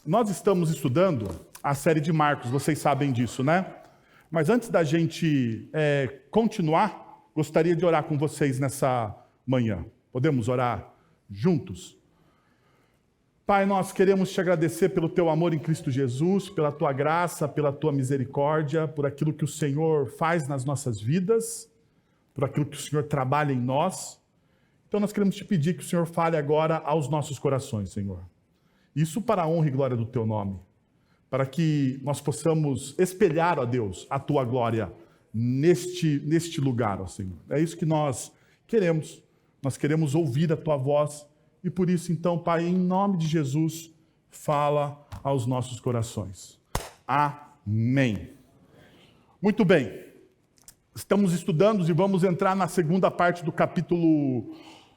Nós estamos estudando a série de Marcos, vocês sabem disso, né? Mas antes da gente continuar, gostaria de orar com vocês nessa manhã. Podemos orar juntos? Pai, nós queremos te agradecer pelo teu amor em Cristo Jesus, pela tua graça, pela tua misericórdia, por aquilo que o Senhor faz nas nossas vidas, por aquilo que o Senhor trabalha em nós. Então nós queremos te pedir que o Senhor fale agora aos nossos corações, Senhor. Isso para a honra e glória do teu nome, para que nós possamos espelhar, ó Deus, a tua glória neste lugar, ó Senhor. É isso que nós queremos. Nós queremos ouvir a tua voz e por isso, então, Pai, em nome de Jesus, fala aos nossos corações. Amém. Muito bem. Estamos estudando e vamos entrar na segunda parte do capítulo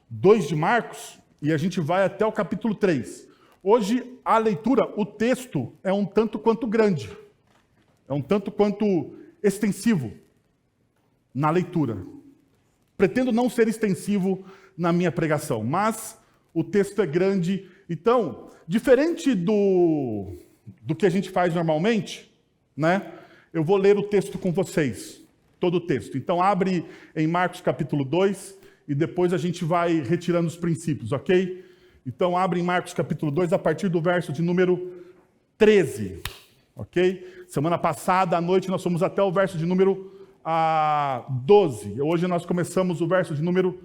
2 de Marcos e a gente vai até o capítulo 3. Hoje, a leitura, o texto é um tanto quanto grande, é um tanto quanto extensivo na leitura. Pretendo não ser extensivo na minha pregação, mas o texto é grande. Então, diferente do que a gente faz normalmente, né? Eu vou ler o texto com vocês, todo o texto. Então, abre em Marcos capítulo 2 e depois a gente vai retirando os princípios, ok? Então, abre em Marcos capítulo 2, a partir do verso de número 13, ok? Semana passada, à noite, nós fomos até o verso de número 12. Hoje nós começamos o verso de número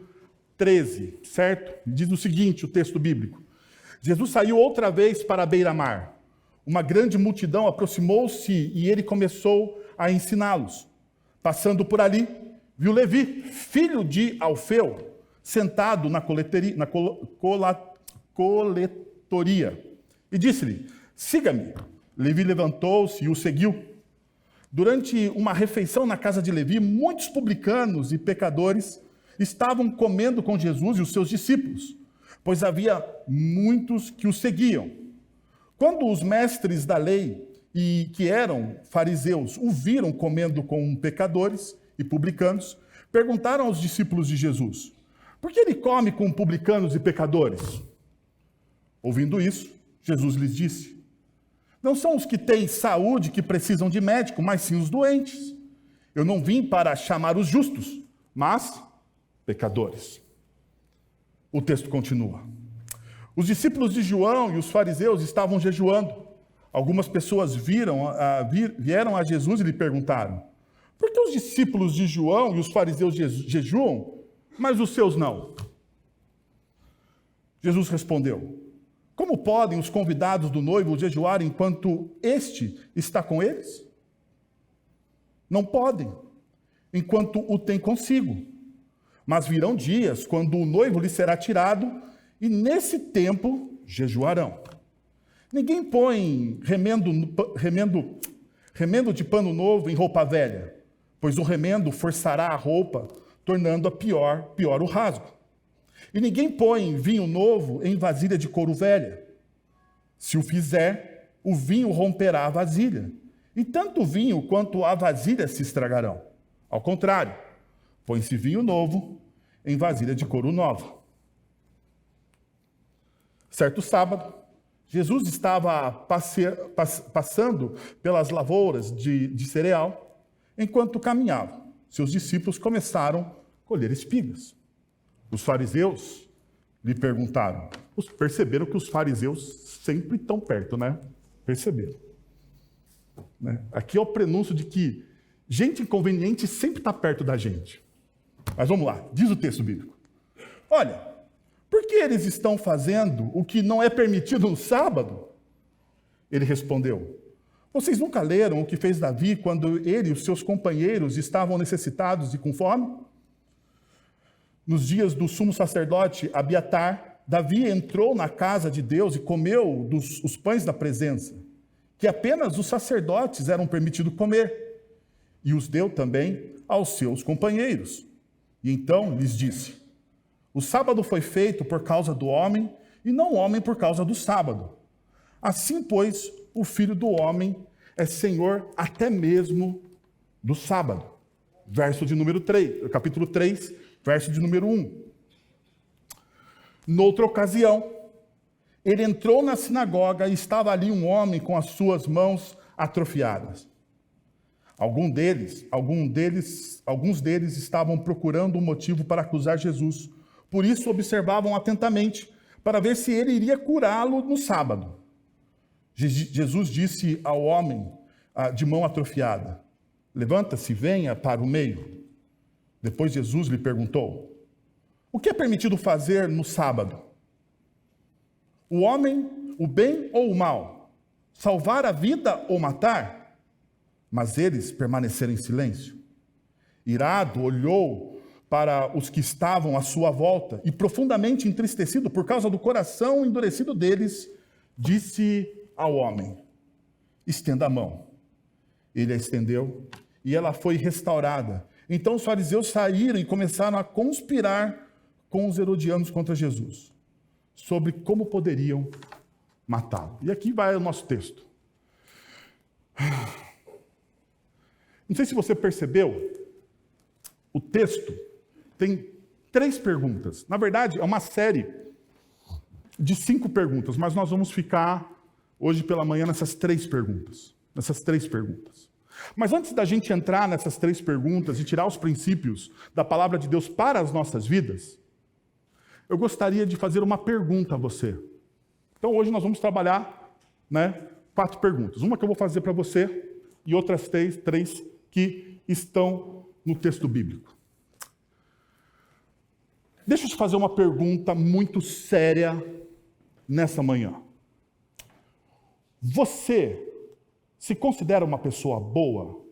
13, certo? Diz o seguinte, o texto bíblico. Jesus saiu outra vez para a beira-mar. Uma grande multidão aproximou-se e ele começou a ensiná-los. Passando por ali, viu Levi, filho de Alfeu, sentado na coletoria, e disse-lhe, siga-me. Levi levantou-se e o seguiu. Durante uma refeição na casa de Levi, muitos publicanos e pecadores estavam comendo com Jesus e os seus discípulos, pois havia muitos que o seguiam. Quando os mestres da lei, e que eram fariseus, o viram comendo com pecadores e publicanos, perguntaram aos discípulos de Jesus, por que ele come com publicanos e pecadores? Ouvindo isso, Jesus lhes disse, não são os que têm saúde que precisam de médico, mas sim os doentes. Eu não vim para chamar os justos, mas pecadores. O texto continua. Os discípulos de João e os fariseus estavam jejuando. Algumas pessoas vieram a Jesus e lhe perguntaram, por que os discípulos de João e os fariseus jejuam, mas os seus não? Jesus respondeu, como podem os convidados do noivo jejuar enquanto este está com eles? Não podem, enquanto o tem consigo. Mas virão dias quando o noivo lhe será tirado, e nesse tempo jejuarão. Ninguém põe remendo de pano novo em roupa velha, pois o remendo forçará a roupa, tornando-a pior o rasgo. E ninguém põe vinho novo em vasilha de couro velha. Se o fizer, o vinho romperá a vasilha, e tanto o vinho quanto a vasilha se estragarão. Ao contrário, põe-se vinho novo em vasilha de couro nova. Certo sábado, Jesus estava passando pelas lavouras de cereal. Enquanto caminhava, seus discípulos começaram a colher espigas. Os fariseus lhe perguntaram. Perceberam que os fariseus sempre estão perto, né? Perceberam. Né? Aqui é o prenúncio de que gente inconveniente sempre está perto da gente. Mas vamos lá, diz o texto bíblico. Olha, por que eles estão fazendo o que não é permitido no sábado? Ele respondeu, vocês nunca leram o que fez Davi quando ele e os seus companheiros estavam necessitados e com fome? Nos dias do sumo sacerdote Abiatar, Davi entrou na casa de Deus e comeu os pães da presença, que apenas os sacerdotes eram permitidos comer, e os deu também aos seus companheiros. E então lhes disse, o sábado foi feito por causa do homem, e não o homem por causa do sábado. Assim, pois, o Filho do Homem é Senhor até mesmo do sábado. Verso de número 3, capítulo 3, verso de número 1. Noutra ocasião, ele entrou na sinagoga e estava ali um homem com as suas mãos atrofiadas. Alguns deles estavam procurando um motivo para acusar Jesus. Por isso observavam atentamente, para ver se ele iria curá-lo no sábado. Jesus disse ao homem de mão atrofiada: levanta-se, venha para o meio. Depois Jesus lhe perguntou: o que é permitido fazer no sábado? O homem, o bem ou o mal? Salvar a vida ou matar? Mas eles permaneceram em silêncio. Irado, olhou para os que estavam à sua volta e, profundamente entristecido por causa do coração endurecido deles, disse ao homem: estenda a mão. Ele a estendeu e ela foi restaurada. Então os fariseus saíram e começaram a conspirar com os herodianos contra Jesus, sobre como poderiam matá-lo. E aqui vai o nosso texto. Não sei se você percebeu, o texto tem 3 perguntas. Na verdade, é uma série de 5 perguntas, mas nós vamos ficar hoje pela manhã nessas 3 perguntas. Mas antes da gente entrar nessas 3 perguntas e tirar os princípios da palavra de Deus para as nossas vidas, eu gostaria de fazer uma pergunta a você. Então hoje nós vamos trabalhar 4 perguntas. Uma que eu vou fazer para você e outras 3 que estão no texto bíblico. Deixa eu te fazer uma pergunta muito séria nessa manhã. Você se considera uma pessoa boa?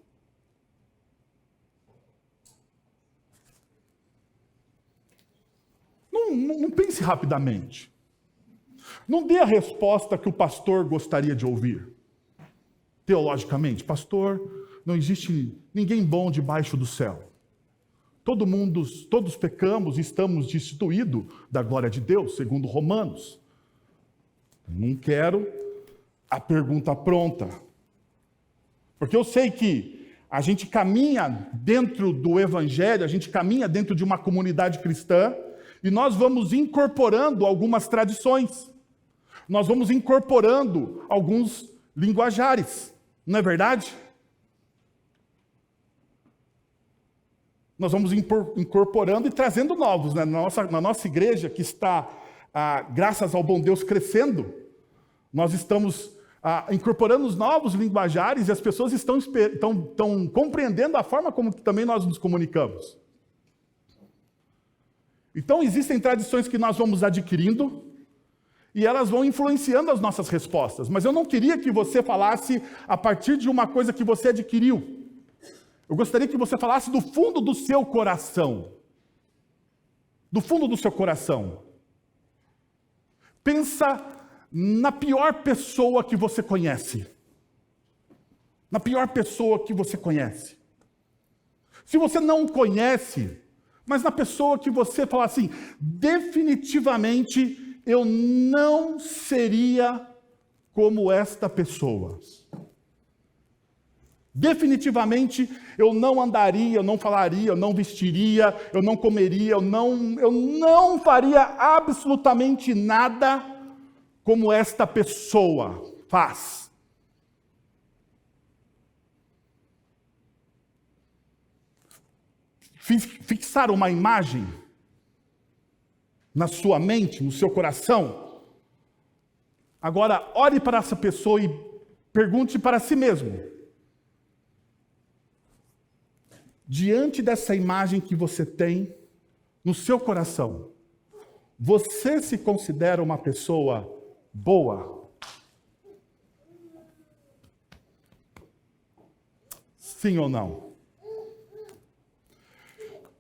Não pense rapidamente. Não dê a resposta que o pastor gostaria de ouvir. Teologicamente, pastor, não existe ninguém bom debaixo do céu. Todos pecamos e estamos destituídos da glória de Deus, segundo Romanos. Não quero a pergunta pronta. Porque eu sei que a gente caminha dentro do Evangelho, a gente caminha dentro de uma comunidade cristã, e nós vamos incorporando algumas tradições. Nós vamos incorporando alguns linguajares. Não é verdade? Nós vamos incorporando e trazendo novos. Né? Na nossa igreja, que está, graças ao bom Deus, crescendo, nós estamos incorporando os novos linguajares e as pessoas estão compreendendo a forma como também nós nos comunicamos. Então, existem tradições que nós vamos adquirindo e elas vão influenciando as nossas respostas. Mas eu não queria que você falasse a partir de uma coisa que você adquiriu. Eu gostaria que você falasse do fundo do seu coração. Do fundo do seu coração. Pensa na pior pessoa que você conhece. Na pior pessoa que você conhece. Se você não conhece, mas na pessoa que você fala assim, definitivamente eu não seria como esta pessoa. Definitivamente eu não andaria, eu não falaria, eu não vestiria, eu não comeria, eu não faria absolutamente nada como esta pessoa faz. Fixar uma imagem na sua mente, no seu coração. Agora, olhe para essa pessoa e pergunte para si mesmo. Diante dessa imagem que você tem no seu coração, você se considera uma pessoa boa? Sim ou não?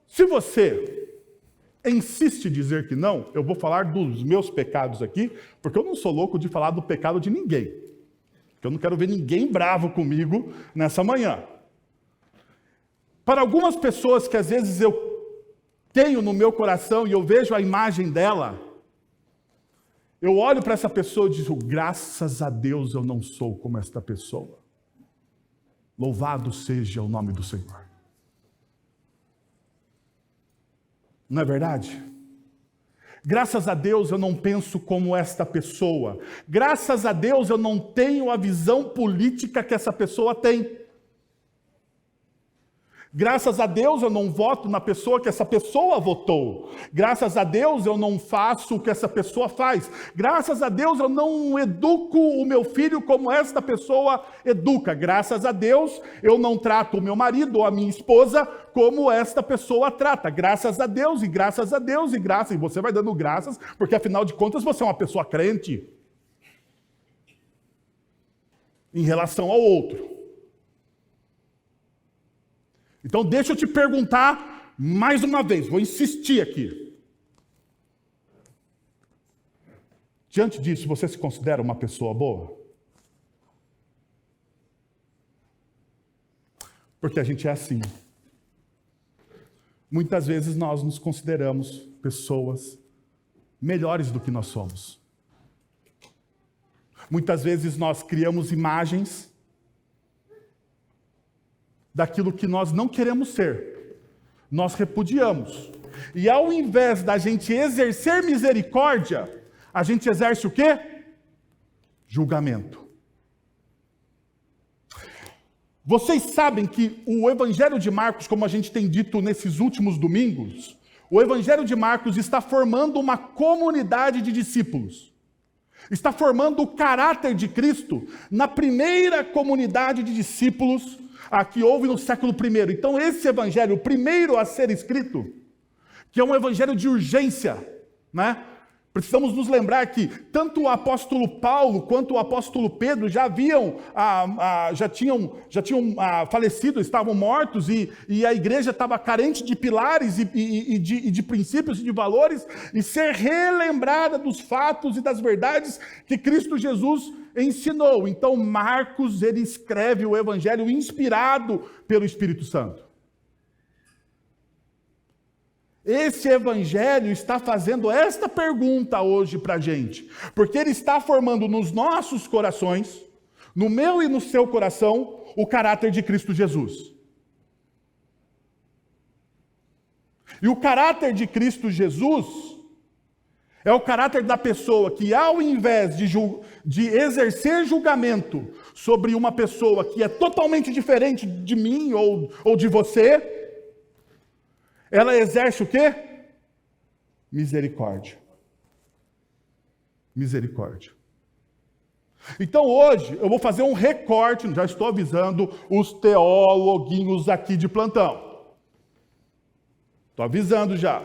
Se você insiste em dizer que não, eu vou falar dos meus pecados aqui, porque eu não sou louco de falar do pecado de ninguém. Porque eu não quero ver ninguém bravo comigo nessa manhã. Para algumas pessoas que às vezes eu tenho no meu coração e eu vejo a imagem dela, eu olho para essa pessoa e digo, graças a Deus eu não sou como esta pessoa. Louvado seja o nome do Senhor. Não é verdade? Graças a Deus eu não penso como esta pessoa. Graças a Deus eu não tenho a visão política que essa pessoa tem. Graças a Deus eu não voto na pessoa que essa pessoa votou. Graças a Deus eu não faço o que essa pessoa faz. Graças a Deus eu não educo o meu filho como esta pessoa educa. Graças a Deus eu não trato o meu marido ou a minha esposa como esta pessoa trata. Graças a Deus e graças a Deus e graças. E você vai dando graças, porque afinal de contas você é uma pessoa crente em relação ao outro. Então, deixa eu te perguntar mais uma vez, vou insistir aqui. Diante disso, você se considera uma pessoa boa? Porque a gente é assim. Muitas vezes nós nos consideramos pessoas melhores do que nós somos. Muitas vezes nós criamos imagens daquilo que nós não queremos ser, nós repudiamos. E ao invés da gente exercer misericórdia, a gente exerce o quê? Julgamento. Vocês sabem que o Evangelho de Marcos, como a gente tem dito nesses últimos domingos, o Evangelho de Marcos está formando uma comunidade de discípulos. Está formando o caráter de Cristo na primeira comunidade de discípulos que houve no século I. Então esse evangelho, o primeiro a ser escrito, que é um evangelho de urgência, né? Precisamos nos lembrar que tanto o apóstolo Paulo quanto o apóstolo Pedro já tinham falecido, estavam mortos, e a igreja estava carente de pilares e de princípios e de valores, e ser relembrada dos fatos e das verdades que Cristo Jesus ensinou. Então Marcos, ele escreve o evangelho inspirado pelo Espírito Santo. Esse evangelho está fazendo esta pergunta hoje para a gente, porque ele está formando nos nossos corações, no meu e no seu coração, o caráter de Cristo Jesus. E o caráter de Cristo Jesus é o caráter da pessoa que, ao invés de exercer julgamento sobre uma pessoa que é totalmente diferente de mim ou de você, ela exerce o quê? Misericórdia. Misericórdia. Então hoje eu vou fazer um recorte, já estou avisando os teologuinhos aqui de plantão. Estou avisando já.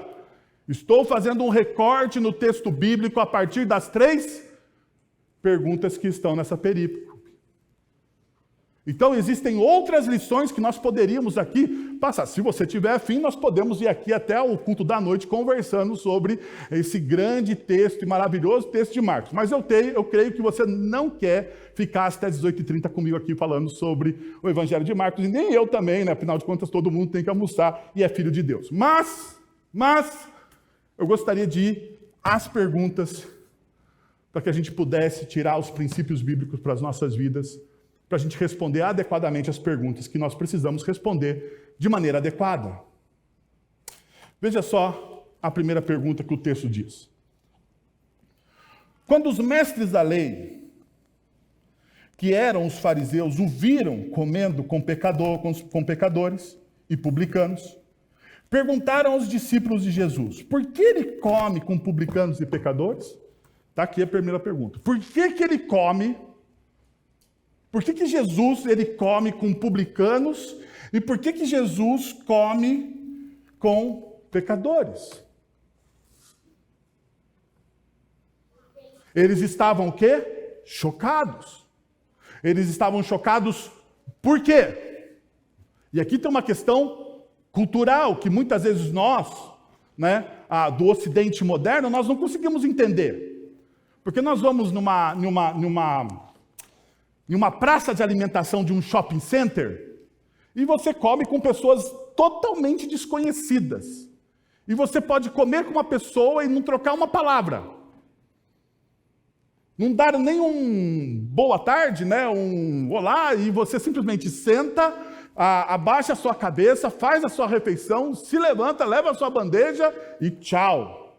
Estou fazendo um recorte no texto bíblico a partir das 3 perguntas que estão nessa perícope. Então, existem outras lições que nós poderíamos aqui passar. Se você tiver afim, nós podemos ir aqui até o culto da noite conversando sobre esse grande texto e maravilhoso texto de Marcos. Mas eu creio que você não quer ficar até 18h30 comigo aqui falando sobre o Evangelho de Marcos, e nem eu também, né? Afinal de contas, todo mundo tem que almoçar e é filho de Deus. Mas eu gostaria de ir às perguntas para que a gente pudesse tirar os princípios bíblicos para as nossas vidas, para a gente responder adequadamente as perguntas que nós precisamos responder de maneira adequada. Veja só a primeira pergunta que o texto diz. Quando os mestres da lei, que eram os fariseus, o viram comendo com pecadores e publicanos, perguntaram aos discípulos de Jesus, por que ele come com publicanos e pecadores? Está aqui a primeira pergunta. Por que ele come? Por que Jesus ele come com publicanos e por que Jesus come com pecadores? Eles estavam o quê? Chocados. Eles estavam chocados por quê? E aqui tem uma questão cultural que muitas vezes nós, né, do Ocidente moderno, nós não conseguimos entender. Porque nós vamos numa praça de alimentação de um shopping center, e você come com pessoas totalmente desconhecidas. E você pode comer com uma pessoa e não trocar uma palavra. Não dar nem um boa tarde, né? Um olá, e você simplesmente senta, abaixa a sua cabeça, faz a sua refeição, se levanta, leva a sua bandeja e tchau.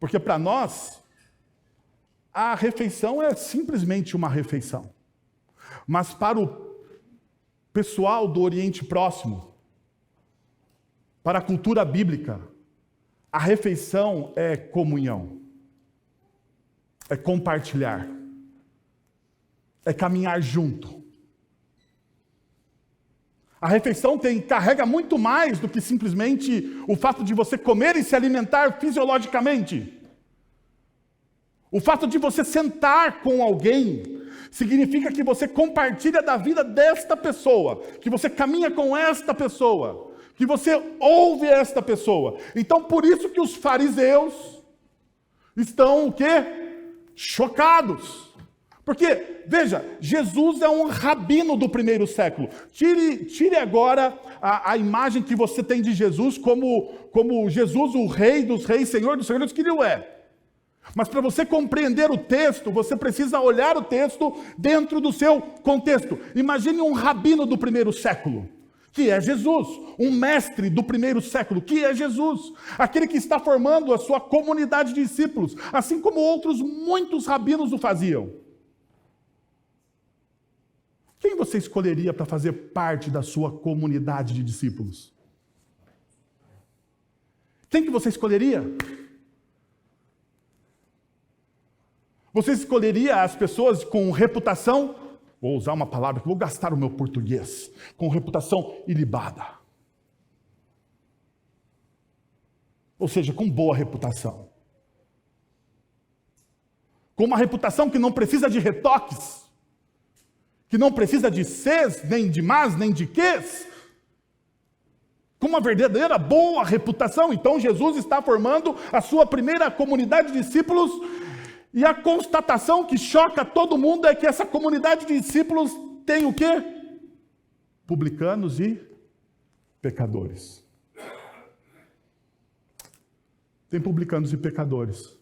Porque para nós, a refeição é simplesmente uma refeição. Mas para o pessoal do Oriente Próximo, para a cultura bíblica, a refeição é comunhão, é compartilhar, é caminhar junto. A refeição carrega muito mais do que simplesmente o fato de você comer e se alimentar fisiologicamente. O fato de você sentar com alguém significa que você compartilha da vida desta pessoa, que você caminha com esta pessoa, que você ouve esta pessoa. Então, por isso que os fariseus estão o quê? Chocados. Porque, veja, Jesus é um rabino do primeiro século. Tire agora a imagem que você tem de Jesus como Jesus, o rei dos reis, senhor dos senhores, que ele é. Mas para você compreender o texto, você precisa olhar o texto dentro do seu contexto. Imagine um rabino do primeiro século, que é Jesus. Um mestre do primeiro século, que é Jesus. Aquele que está formando a sua comunidade de discípulos, assim como outros muitos rabinos o faziam. Quem você escolheria para fazer parte da sua comunidade de discípulos? Quem que você escolheria? Você escolheria as pessoas com reputação, vou usar uma palavra que vou gastar o meu português, com reputação ilibada. Ou seja, com boa reputação. Com uma reputação que não precisa de retoques, que não precisa de ses, nem de mas, nem de ques, com uma verdadeira boa reputação. Então Jesus está formando a sua primeira comunidade de discípulos, e a constatação que choca todo mundo é que essa comunidade de discípulos tem o quê? Publicanos e pecadores. Tem publicanos e pecadores.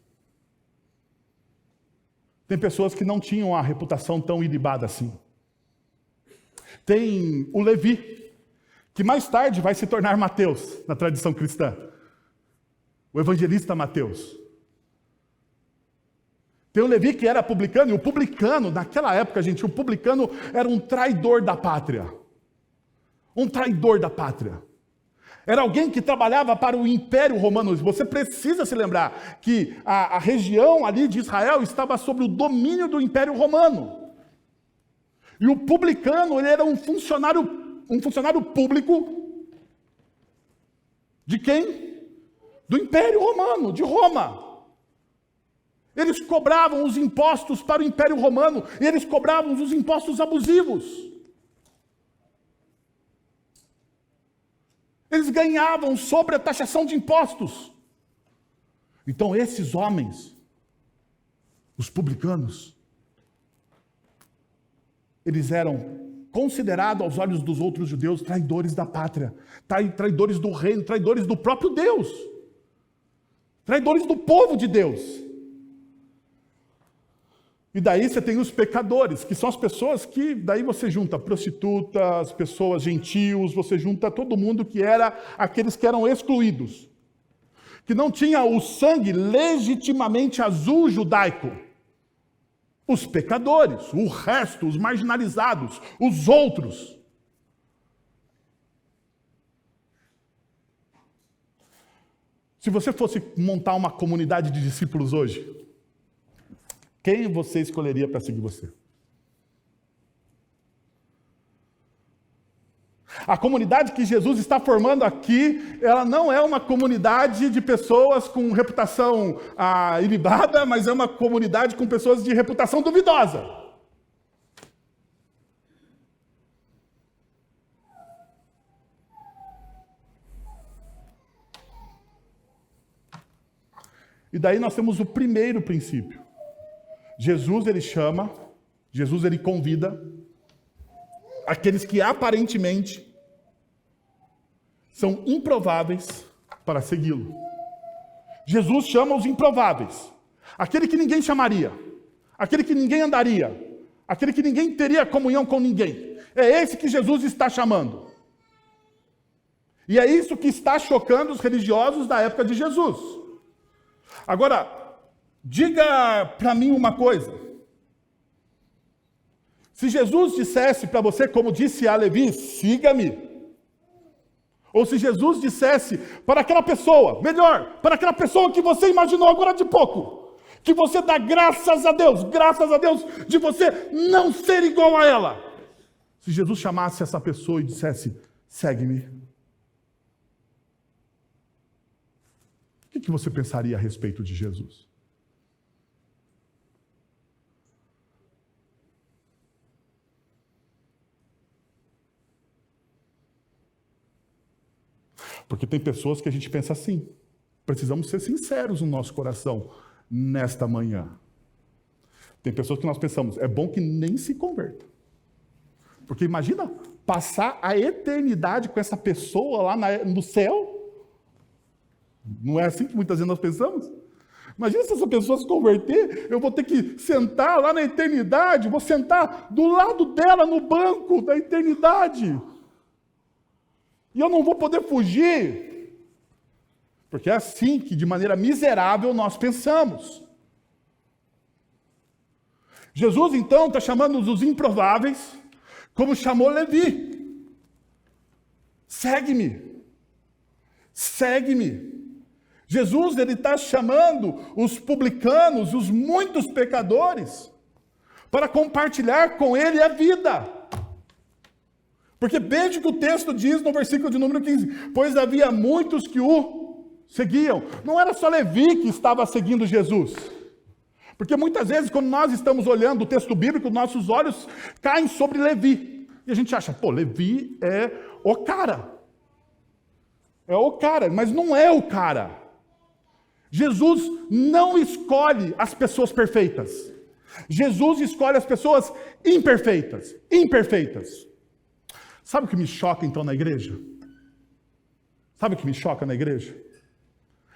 Tem pessoas que não tinham a reputação tão ilibada assim. Tem o Levi, que mais tarde vai se tornar Mateus, na tradição cristã. O evangelista Mateus. Tem o Levi que era publicano, e o publicano, naquela época, gente, o publicano era um traidor da pátria. Um traidor da pátria. Era alguém que trabalhava para o Império Romano. Você precisa se lembrar que a região ali de Israel estava sob o domínio do Império Romano. E o publicano, ele era um funcionário público de quem? Do Império Romano, de Roma. Eles cobravam os impostos para o Império Romano, e eles cobravam os impostos abusivos. Eles ganhavam sobre a taxação de impostos. Então esses homens, os publicanos, eles eram considerados aos olhos dos outros judeus traidores da pátria, traidores do reino, traidores do próprio Deus, traidores do povo de Deus. E daí você tem os pecadores, que são as pessoas que, daí você junta prostitutas, pessoas gentios, você junta todo mundo que era aqueles que eram excluídos, que não tinha o sangue legitimamente azul judaico. Os pecadores, o resto, os marginalizados, os outros. Se você fosse montar uma comunidade de discípulos hoje, quem você escolheria para seguir você? A comunidade que Jesus está formando aqui, ela não é uma comunidade de pessoas com reputação ilibada, mas é uma comunidade com pessoas de reputação duvidosa. E daí nós temos o primeiro princípio. Jesus ele convida aqueles que aparentemente são improváveis para segui-lo. Jesus chama os improváveis. Aquele que ninguém chamaria, aquele que ninguém andaria, aquele que ninguém teria comunhão com ninguém. É esse que Jesus está chamando. E é isso que está chocando os religiosos da época de Jesus. Agora, diga para mim uma coisa. Se Jesus dissesse para você, como disse a Levi, siga-me. Ou se Jesus dissesse para aquela pessoa, melhor, para aquela pessoa que você imaginou agora de pouco, que você dá graças a Deus de você não ser igual a ela. Se Jesus chamasse essa pessoa e dissesse, segue-me. O que você pensaria a respeito de Jesus? Porque tem pessoas que a gente pensa assim. Precisamos ser sinceros no nosso coração nesta manhã. Tem pessoas que nós pensamos, é bom que nem se converta. Porque imagina passar a eternidade com essa pessoa lá no céu. Não é assim que muitas vezes nós pensamos? Imagina se essa pessoa se converter, eu vou ter que sentar lá na eternidade, vou sentar do lado dela no banco da eternidade. E eu não vou poder fugir. Porque é assim que, de maneira miserável, nós pensamos. Jesus, então, está chamando os improváveis, como chamou Levi. Segue-me. Segue-me. Jesus, ele está chamando os publicanos, os muitos pecadores, para compartilhar com ele a vida. Porque veja o que o texto diz no versículo de número 15. Pois havia muitos que o seguiam. Não era só Levi que estava seguindo Jesus. Porque muitas vezes, quando nós estamos olhando o texto bíblico, nossos olhos caem sobre Levi. E a gente acha, Levi é o cara. É o cara, mas não é o cara. Jesus não escolhe as pessoas perfeitas. Jesus escolhe as pessoas imperfeitas. Imperfeitas. Sabe o que me choca, então, na igreja? Sabe o que me choca na igreja?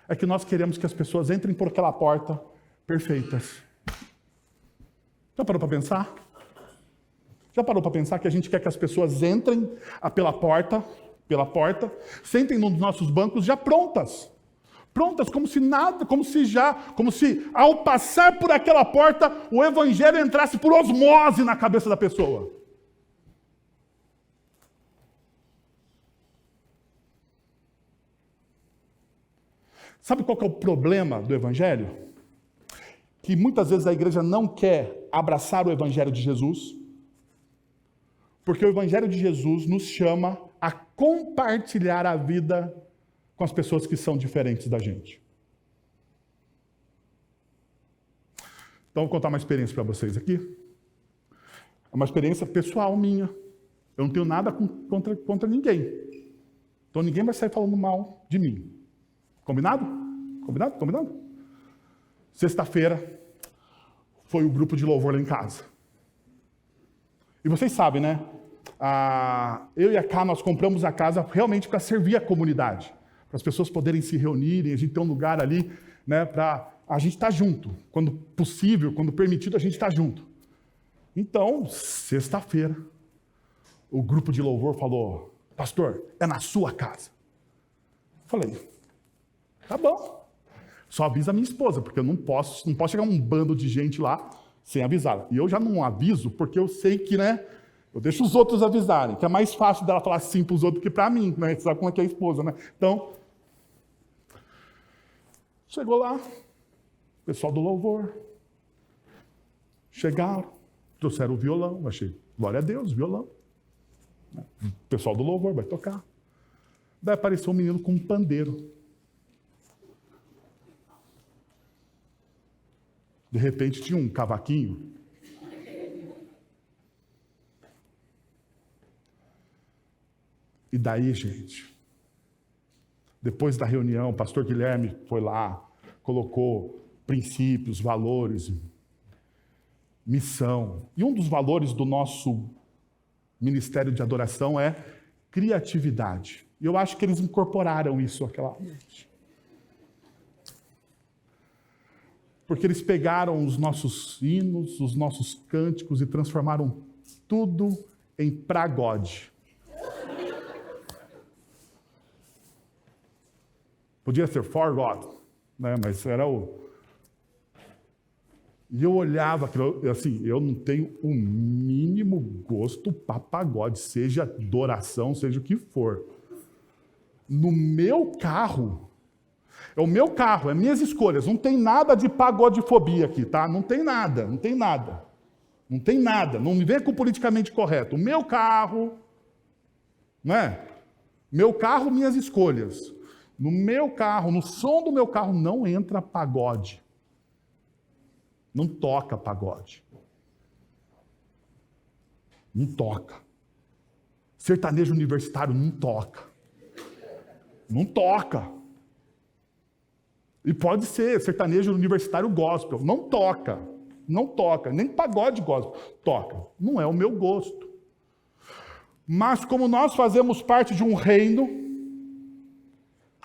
É que nós queremos que as pessoas entrem por aquela porta perfeitas. Já parou para pensar? Já parou para pensar que a gente quer que as pessoas entrem pela porta, sentem nos nossos bancos já prontas? Prontas, como se ao passar por aquela porta, o evangelho entrasse por osmose na cabeça da pessoa. Sabe qual que é o problema do evangelho? Que muitas vezes a igreja não quer abraçar o evangelho de Jesus, porque o evangelho de Jesus nos chama a compartilhar a vida com as pessoas que são diferentes da gente. Então, vou contar uma experiência para vocês aqui. É uma experiência pessoal minha. Eu não tenho nada contra ninguém. Então, ninguém vai sair falando mal de mim. Combinado? Combinado? Sexta-feira foi o grupo de louvor lá em casa. E vocês sabem, né? Eu e a Ká, nós compramos a casa realmente para servir a comunidade. Para as pessoas poderem se reunirem, a gente ter um lugar ali, né? Para a gente estar junto. Quando possível, quando permitido, a gente está junto. Então, sexta-feira, o grupo de louvor falou, pastor, é na sua casa. Falei, tá bom. Só avisa a minha esposa, porque eu não posso chegar um bando de gente lá sem avisar. E eu já não aviso, porque eu sei que, né, eu deixo os outros avisarem, que é mais fácil dela falar sim para os outros que para mim, né? Você sabe como é que é a esposa, né? Então, chegou lá, o pessoal do louvor, chegaram, trouxeram o violão, achei, glória a Deus, violão. O pessoal do louvor vai tocar. Daí apareceu um menino com um pandeiro. De repente tinha um cavaquinho. E daí, gente, depois da reunião, o pastor Guilherme foi lá, colocou princípios, valores, missão. E um dos valores do nosso ministério de adoração é criatividade. E eu acho que eles incorporaram isso àquela noite. Porque eles pegaram os nossos hinos, os nossos cânticos e transformaram tudo em pragode. Podia ser for God, né? Mas era o... E eu olhava aquilo, assim, eu não tenho o mínimo gosto para pagode, seja adoração, seja o que for. No meu carro, é o meu carro, é minhas escolhas, não tem nada de pagodefobia aqui, tá? Não tem nada, não tem nada. Não tem nada, não me vem com o politicamente correto. O meu carro, né? Meu carro, minhas escolhas. No meu carro, no som do meu carro, não entra pagode. Não toca pagode. Não toca. Sertanejo universitário não toca. Não toca. E pode ser sertanejo universitário gospel. Não toca. Não toca. Nem pagode gospel toca. Não é o meu gosto. Mas como nós fazemos parte de um reino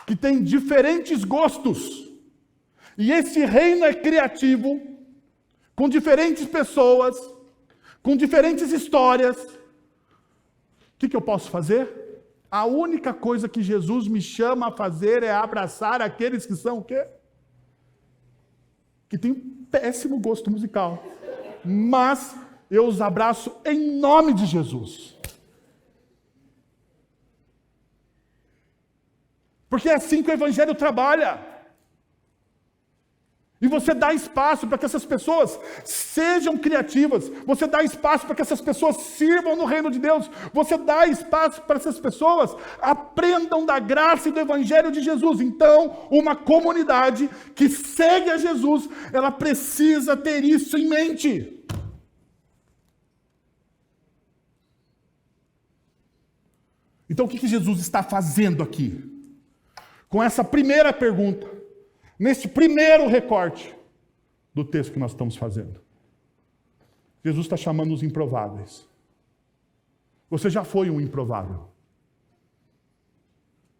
que tem diferentes gostos, e esse reino é criativo, com diferentes pessoas, com diferentes histórias, o que eu posso fazer? A única coisa que Jesus me chama a fazer é abraçar aqueles que são o quê? Que têm um péssimo gosto musical. Mas eu os abraço em nome de Jesus. Porque é assim que o Evangelho trabalha. E você dá espaço para que essas pessoas sejam criativas. Você dá espaço para que essas pessoas sirvam no reino de Deus. Você dá espaço para que essas pessoas aprendam da graça e do Evangelho de Jesus. Então, uma comunidade que segue a Jesus, ela precisa ter isso em mente. Então, o que Jesus está fazendo aqui? Com essa primeira pergunta. Nesse primeiro recorte do texto que nós estamos fazendo. Jesus está chamando os improváveis. Você já foi um improvável.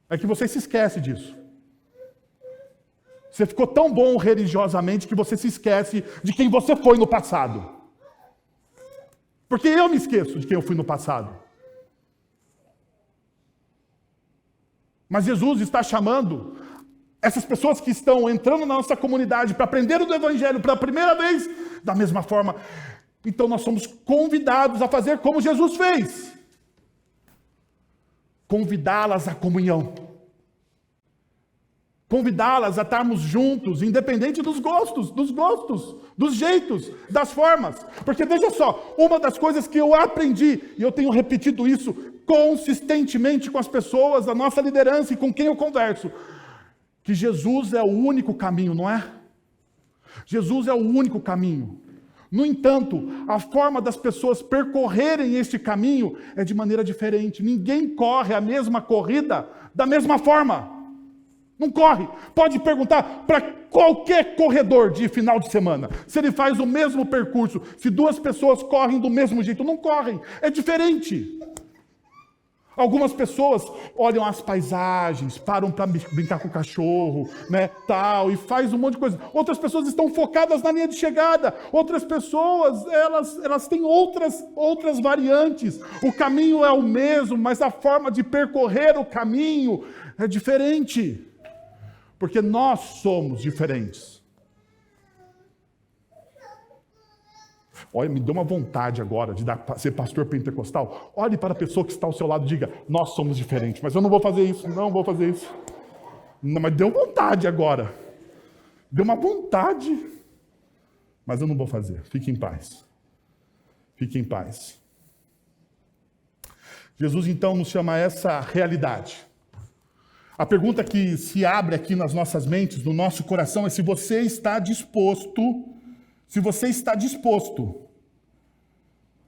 É que você se esquece disso. Você ficou tão bom religiosamente que você se esquece de quem você foi no passado. Porque eu me esqueço de quem eu fui no passado. Mas Jesus está chamando essas pessoas que estão entrando na nossa comunidade para aprender do Evangelho pela primeira vez, da mesma forma. Então nós somos convidados a fazer como Jesus fez. Convidá-las à comunhão. Convidá-las a estarmos juntos, independente dos gostos, dos jeitos, das formas. Porque veja só, uma das coisas que eu aprendi, e eu tenho repetido isso consistentemente com as pessoas, a nossa liderança e com quem eu converso, que Jesus é o único caminho, não é? Jesus é o único caminho. No entanto, a forma das pessoas percorrerem este caminho é de maneira diferente. Ninguém corre a mesma corrida da mesma forma. Não corre. Pode perguntar para qualquer corredor de final de semana, se ele faz o mesmo percurso, se duas pessoas correm do mesmo jeito. Não correm. É diferente. Algumas pessoas olham as paisagens, param para brincar com o cachorro, né, tal, e faz um monte de coisa. Outras pessoas estão focadas na linha de chegada. Outras pessoas, elas têm outras variantes. O caminho é o mesmo, mas a forma de percorrer o caminho é diferente. Porque nós somos diferentes. Olha, me deu uma vontade agora de ser pastor pentecostal. Olhe para a pessoa que está ao seu lado e diga, nós somos diferentes. Mas eu não vou fazer isso, não vou fazer isso. Não, mas deu vontade agora. Deu uma vontade. Mas eu não vou fazer. Fique em paz. Fique em paz. Jesus então nos chama a essa realidade. A pergunta que se abre aqui nas nossas mentes, no nosso coração, é se você está disposto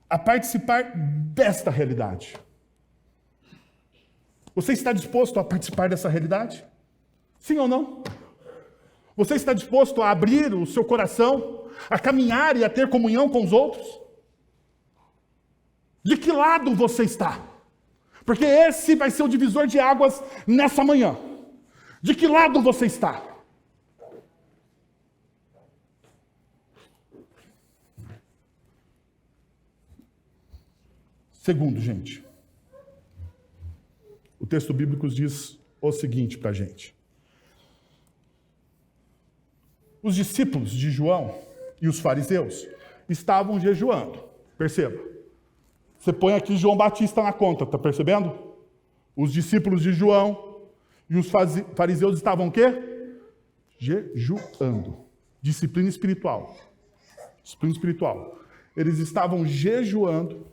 a participar desta realidade. Você está disposto a participar dessa realidade? Sim ou não? Você está disposto a abrir o seu coração, a caminhar e a ter comunhão com os outros? De que lado você está? Porque esse vai ser o divisor de águas nessa manhã. De que lado você está? Segundo, gente, o texto bíblico diz o seguinte para a gente. Os discípulos de João e os fariseus estavam jejuando. Perceba. Você põe aqui João Batista na conta, tá percebendo? Os discípulos de João e os fariseus estavam o quê? Jejuando. Disciplina espiritual. Disciplina espiritual. Eles estavam jejuando.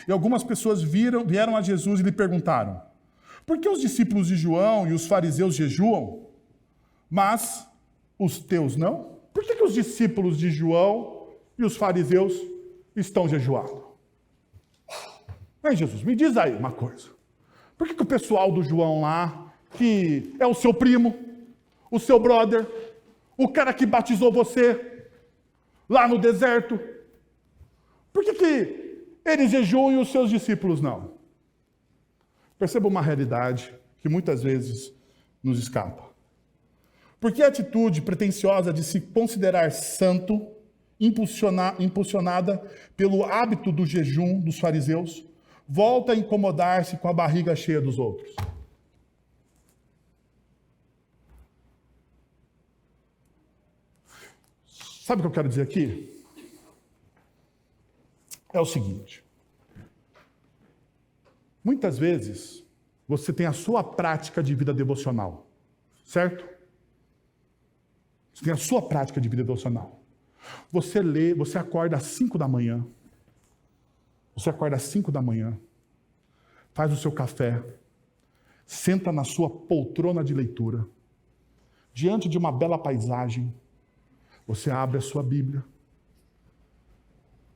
E algumas pessoas vieram a Jesus e lhe perguntaram: por que os discípulos de João e os fariseus jejuam, mas os teus não? Por que os discípulos de João e os fariseus estão jejuando? Mas Jesus, me diz aí uma coisa. Por que o pessoal do João lá, que é o seu primo, o seu brother, o cara que batizou você lá no deserto, por que eles jejuam e os seus discípulos não? Perceba uma realidade que muitas vezes nos escapa. Porque a atitude pretensiosa de se considerar santo, impulsionada pelo hábito do jejum dos fariseus, volta a incomodar-se com a barriga cheia dos outros. Sabe o que eu quero dizer aqui? É o seguinte. Muitas vezes, você tem a sua prática de vida devocional, certo? Você tem a sua prática de vida devocional. Você lê, você acorda às 5 da manhã. Você acorda às 5 da manhã, faz o seu café, senta na sua poltrona de leitura, diante de uma bela paisagem, você abre a sua Bíblia,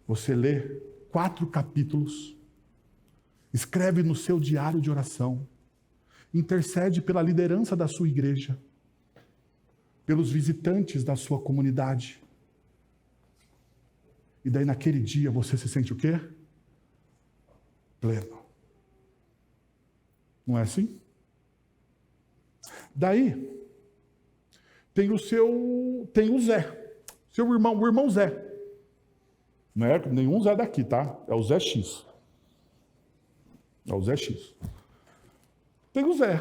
você lê 4 capítulos, escreve no seu diário de oração, intercede pela liderança da sua igreja, pelos visitantes da sua comunidade. E daí naquele dia você se sente o quê? Pleno. Não é assim? Daí tem o Zé, seu irmão, o irmão Zé. Não é nenhum Zé daqui, tá? É o Zé X. É o Zé X. Tem o Zé.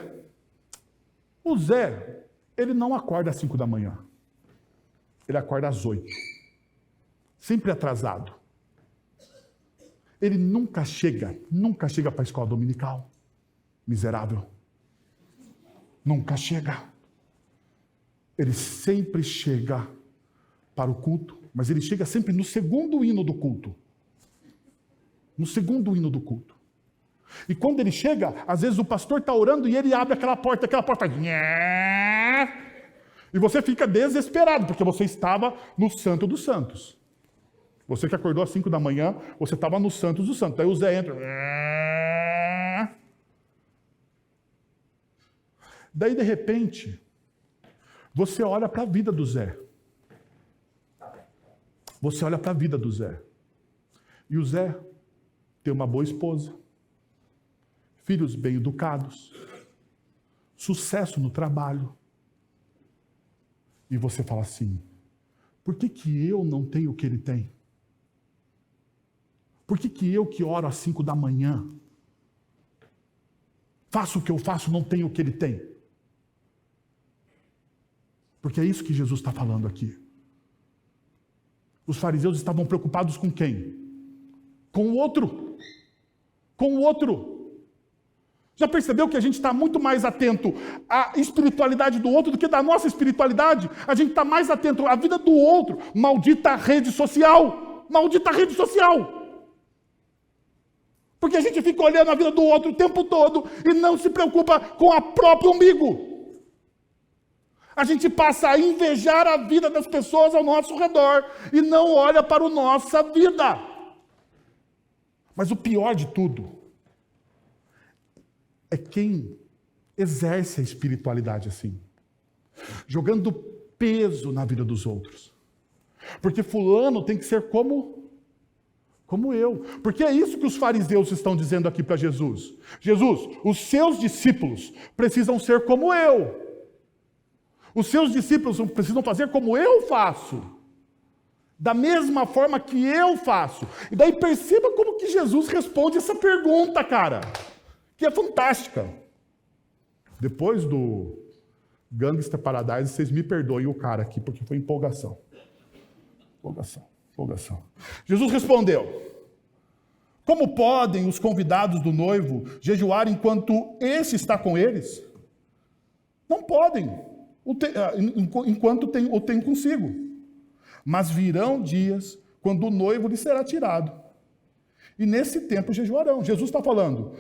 O Zé, ele não acorda às 5 da manhã. Ele acorda às 8. Sempre atrasado. Ele nunca chega para a escola dominical. Miserável. Nunca chega. Ele sempre chega para o culto, mas ele chega sempre no segundo hino do culto. No segundo hino do culto. E quando ele chega, às vezes o pastor está orando e ele abre aquela porta faz... E você fica desesperado, porque você estava no Santo dos Santos. Você que acordou às 5 da manhã, você estava no Santos dos Santos. Aí o Zé entra. Daí, de repente, você olha para a vida do Zé. Você olha para a vida do Zé. E o Zé tem uma boa esposa, filhos bem educados, sucesso no trabalho. E você fala assim, por que eu não tenho o que ele tem? Por que eu que oro às 5 da manhã, faço o que eu faço, não tenho o que ele tem? Porque é isso que Jesus está falando aqui. Os fariseus estavam preocupados com quem? Com o outro. Com o outro. Já percebeu que a gente está muito mais atento à espiritualidade do outro do que da nossa espiritualidade? A gente está mais atento à vida do outro. Maldita rede social. Maldita rede social. Porque a gente fica olhando a vida do outro o tempo todo e não se preocupa com a própria umbigo. A gente passa a invejar a vida das pessoas ao nosso redor e não olha para a nossa vida. Mas o pior de tudo é quem exerce a espiritualidade assim, jogando peso na vida dos outros. Porque fulano tem que ser como eu. Porque é isso que os fariseus estão dizendo aqui para Jesus. Jesus, os seus discípulos precisam ser como eu. Os seus discípulos precisam fazer como eu faço. Da mesma forma que eu faço. E daí perceba como que Jesus responde essa pergunta, cara. Que é fantástica. Depois Gangster Paradise, vocês me perdoem o cara aqui, porque foi empolgação. Empolgação. Jesus respondeu: como podem os convidados do noivo jejuar enquanto esse está com eles? Não podem, enquanto o tem consigo. Mas virão dias quando o noivo lhe será tirado. E nesse tempo jejuarão. Jesus está falando,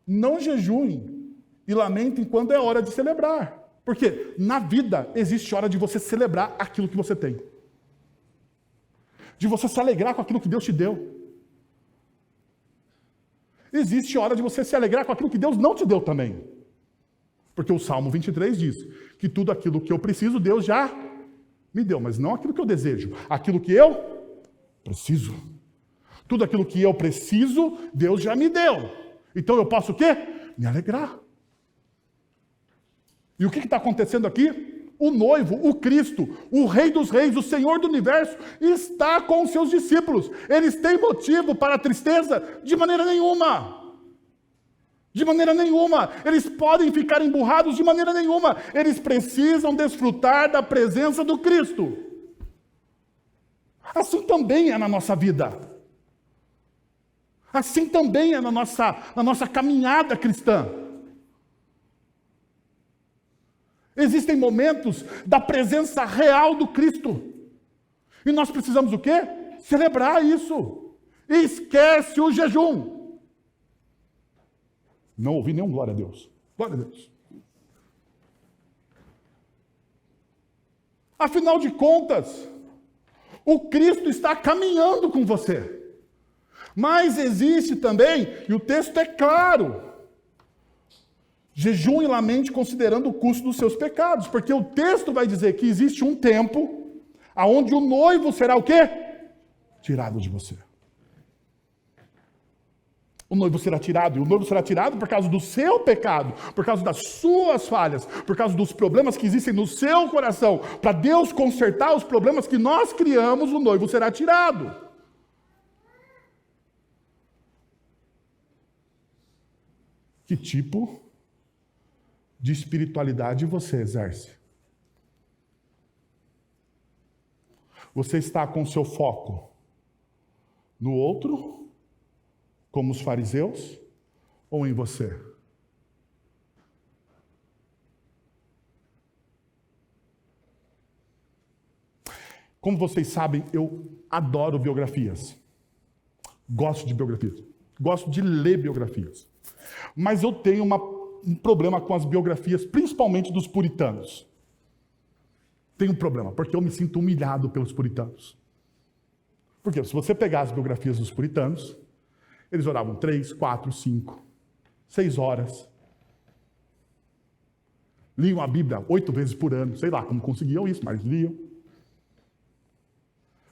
não jejuem e lamentem quando é hora de celebrar. Porque na vida existe hora de você celebrar aquilo que você tem. De você se alegrar com aquilo que Deus te deu. Existe hora de você se alegrar com aquilo que Deus não te deu também. Porque o Salmo 23 diz que tudo aquilo que eu preciso, Deus já me deu. Mas não aquilo que eu desejo, aquilo que eu preciso. Tudo aquilo que eu preciso, Deus já me deu. Então eu posso o quê? Me alegrar. E o que está acontecendo aqui? O noivo, o Cristo, o Rei dos Reis, o Senhor do Universo, está com os seus discípulos. Eles têm motivo para a tristeza? De maneira nenhuma. De maneira nenhuma. Eles podem ficar emburrados? De maneira nenhuma. Eles precisam desfrutar da presença do Cristo. Assim também é na nossa vida. Assim também é na nossa caminhada cristã. Existem momentos da presença real do Cristo. E nós precisamos o quê? Celebrar isso. Esquece o jejum. Não ouvi nenhum glória a Deus. Glória a Deus. Afinal de contas, o Cristo está caminhando com você. Mas existe também, e o texto é claro, jejum e lamente considerando o custo dos seus pecados, porque o texto vai dizer que existe um tempo onde o noivo será o quê? Tirado de você. O noivo será tirado, e o noivo será tirado por causa do seu pecado, por causa das suas falhas, por causa dos problemas que existem no seu coração. Para Deus consertar os problemas que nós criamos, o noivo será tirado. Que tipo de espiritualidade você exerce? Você está com seu foco no outro, como os fariseus, ou em você? Como vocês sabem, eu adoro biografias. Gosto de biografias. Gosto de ler biografias. Mas eu tenho um problema com as biografias, principalmente dos puritanos. Tenho um problema, porque eu me sinto humilhado pelos puritanos. Porque se você pegar as biografias dos puritanos, eles oravam 3, 4, 5, 6 horas. Liam a Bíblia 8 vezes por ano. Sei lá como conseguiam isso, mas liam.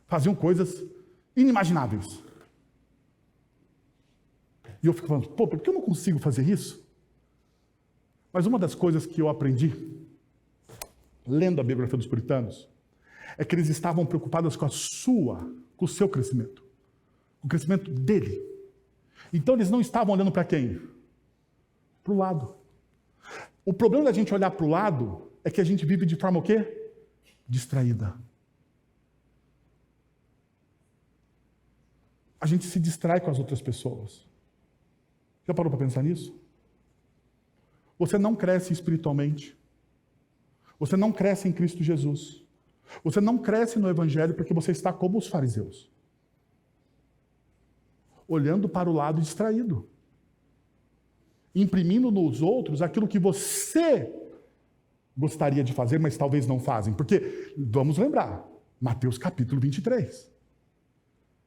Faziam coisas inimagináveis. E eu fico falando, por que eu não consigo fazer isso? Mas uma das coisas que eu aprendi, lendo a biografia dos puritanos, é que eles estavam preocupados com o seu crescimento. Com o crescimento dele. Então eles não estavam olhando para quem? Para o lado. O problema da gente olhar para o lado é que a gente vive de forma o quê? Distraída. A gente se distrai com as outras pessoas. Já parou para pensar nisso? Você não cresce espiritualmente. Você não cresce em Cristo Jesus. Você não cresce no Evangelho porque você está como os fariseus. Olhando para o lado distraído. Imprimindo nos outros aquilo que você gostaria de fazer, mas talvez não fazem. Porque, vamos lembrar, Mateus capítulo 23.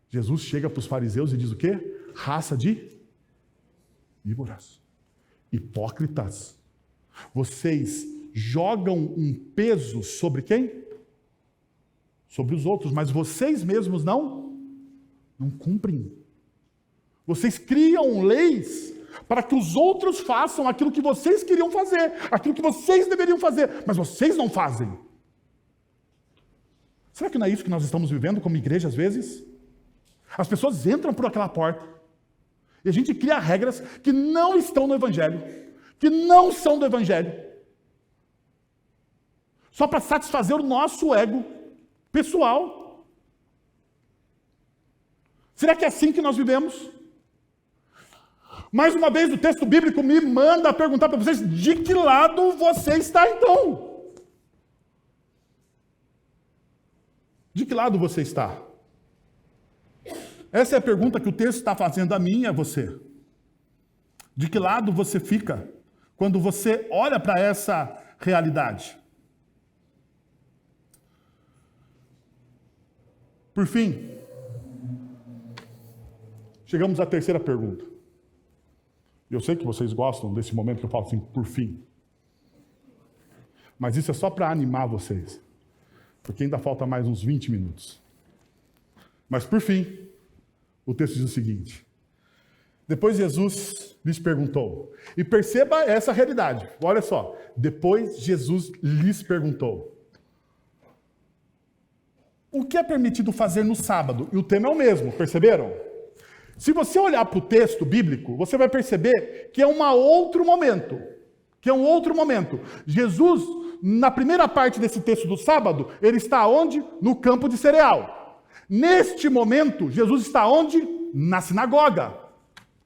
Jesus chega para os fariseus e diz o quê? Raça de víboras, hipócritas. Vocês jogam um peso sobre quem? Sobre os outros, mas vocês mesmos não cumprem. Vocês criam leis para que os outros façam aquilo que vocês queriam fazer, aquilo que vocês deveriam fazer, mas vocês não fazem. Será que não é isso que nós estamos vivendo como igreja às vezes? As pessoas entram por aquela porta e a gente cria regras que não estão no Evangelho, que não são do Evangelho. só para satisfazer o nosso ego pessoal. Será que é assim que nós vivemos? Mais uma vez, o texto bíblico me manda perguntar para vocês, de que lado você está então? De que lado você está? Essa é a pergunta que o texto está fazendo a mim e a você. De que lado você fica quando você olha para essa realidade? Por fim, chegamos à terceira pergunta. Eu sei que vocês gostam desse momento que eu falo assim, por fim. Mas isso é só para animar vocês. Porque ainda falta mais uns 20 minutos. Mas por fim, o texto diz o seguinte. Depois Jesus lhes perguntou. E perceba essa realidade. Olha só. Depois Jesus lhes perguntou. O que é permitido fazer no sábado? E o tema é o mesmo, perceberam? Se você olhar para o texto bíblico, você vai perceber que é um outro momento. Jesus, na primeira parte desse texto do sábado, ele está onde? No campo de cereal. Neste momento, Jesus está onde? Na sinagoga.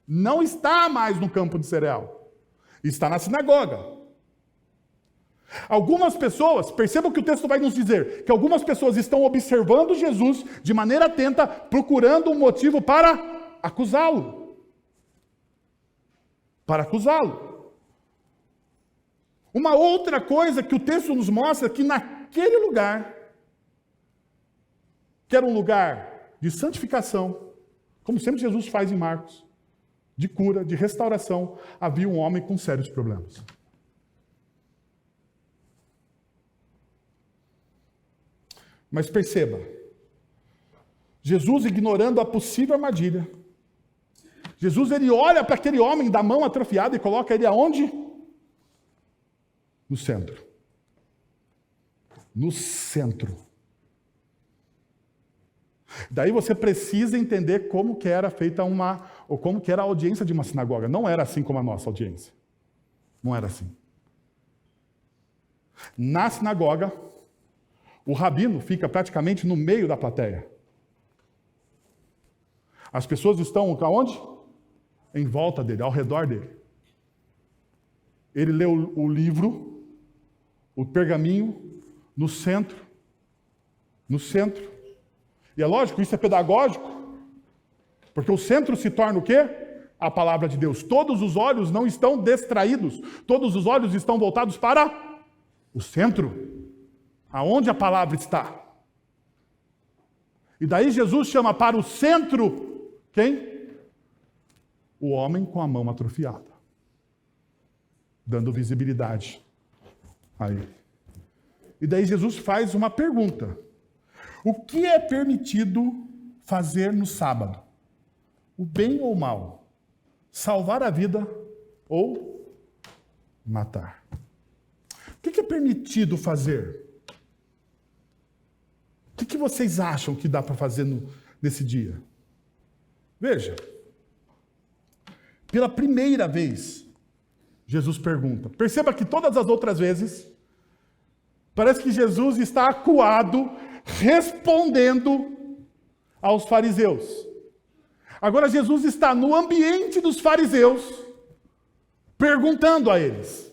Não está mais no campo de cereal. Está na sinagoga. Algumas pessoas, percebam que o texto vai nos dizer, que algumas pessoas estão observando Jesus de maneira atenta, procurando um motivo para acusá-lo. Uma outra coisa que o texto nos mostra, que naquele lugar, que era um lugar de santificação, como sempre Jesus faz em Marcos, de cura, de restauração, havia um homem com sérios problemas. Mas perceba, Jesus ignorando a possível armadilha, Jesus ele olha para aquele homem da mão atrofiada e coloca ele aonde? No centro. No centro. Daí você precisa entender como que era feita ou como que era a audiência de uma sinagoga. Não era assim como a nossa audiência. Não era assim. Na sinagoga, o rabino fica praticamente no meio da plateia. As pessoas estão aonde? Em volta dele, ao redor dele. Ele lê o livro, o pergaminho, no centro. No centro. E é lógico, isso é pedagógico. Porque o centro se torna o quê? A palavra de Deus. Todos os olhos não estão distraídos. Todos os olhos estão voltados para o centro. Aonde a palavra está. E daí Jesus chama para o centro, quem? O homem com a mão atrofiada. Dando visibilidade a ele. E daí Jesus faz uma pergunta. O que é permitido fazer no sábado? O bem ou o mal? Salvar a vida ou matar? O que é permitido fazer? O que vocês acham que dá para fazer nesse dia? Veja. Pela primeira vez, Jesus pergunta. Perceba que todas as outras vezes, parece que Jesus está acuado, respondendo aos fariseus. Agora Jesus está no ambiente dos fariseus, perguntando a eles.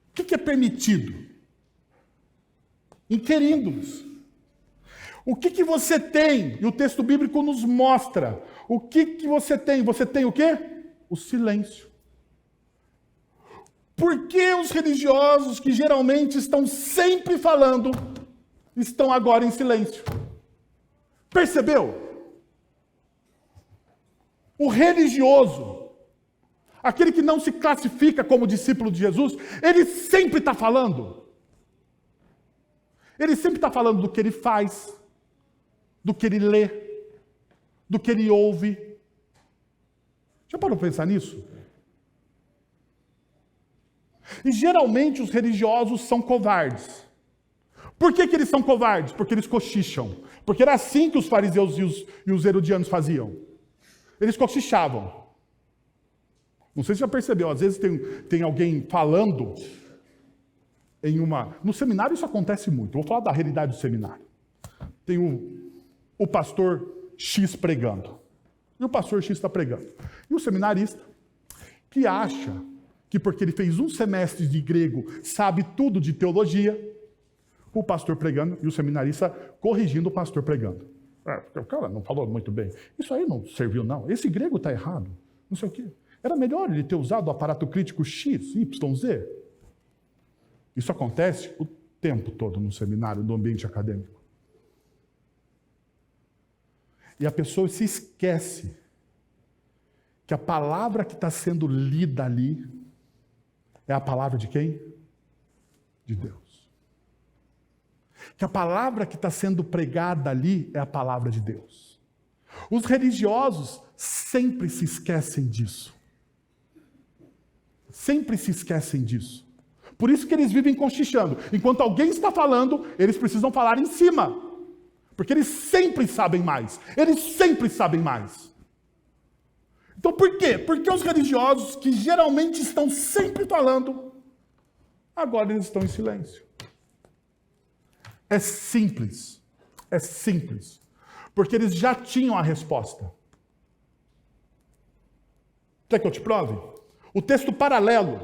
O que é permitido? Inquirindo-os. O que você tem? E o texto bíblico nos mostra. O que você tem? Você tem o quê? O silêncio. Por que os religiosos, que geralmente estão sempre falando, estão agora em silêncio? Percebeu? O religioso, aquele que não se classifica como discípulo de Jesus, ele sempre está falando. Ele sempre está falando do que ele faz, do que ele lê, do que ele ouve. Já parou para pensar nisso? E geralmente os religiosos são covardes. Por que eles são covardes? Porque eles cochicham. Porque era assim que os fariseus e os herodianos faziam. Eles cochichavam. Não sei se você já percebeu, às vezes tem alguém falando No seminário isso acontece muito. Eu vou falar da realidade do seminário. Tem o pastor X pregando. E o pastor X está pregando. E o seminarista, que acha que porque ele fez um semestre de grego, sabe tudo de teologia, o pastor pregando e o seminarista corrigindo o pastor pregando. O cara não falou muito bem. Isso aí não serviu, não. Esse grego está errado. Não sei o quê. Era melhor ele ter usado o aparato crítico X, Y, Z. Isso acontece o tempo todo no seminário, no ambiente acadêmico. E a pessoa se esquece que a palavra que está sendo lida ali é a palavra de quem? De Deus. Que a palavra que está sendo pregada ali é a palavra de Deus. Os religiosos sempre se esquecem disso. Sempre se esquecem disso. Por isso que eles vivem cochichando. Enquanto alguém está falando, eles precisam falar em cima. Porque eles sempre sabem mais. Eles sempre sabem mais. Então por quê? Porque os religiosos, que geralmente estão sempre falando, agora eles estão em silêncio. É simples. É simples. Porque eles já tinham a resposta. Quer que eu te prove? O texto paralelo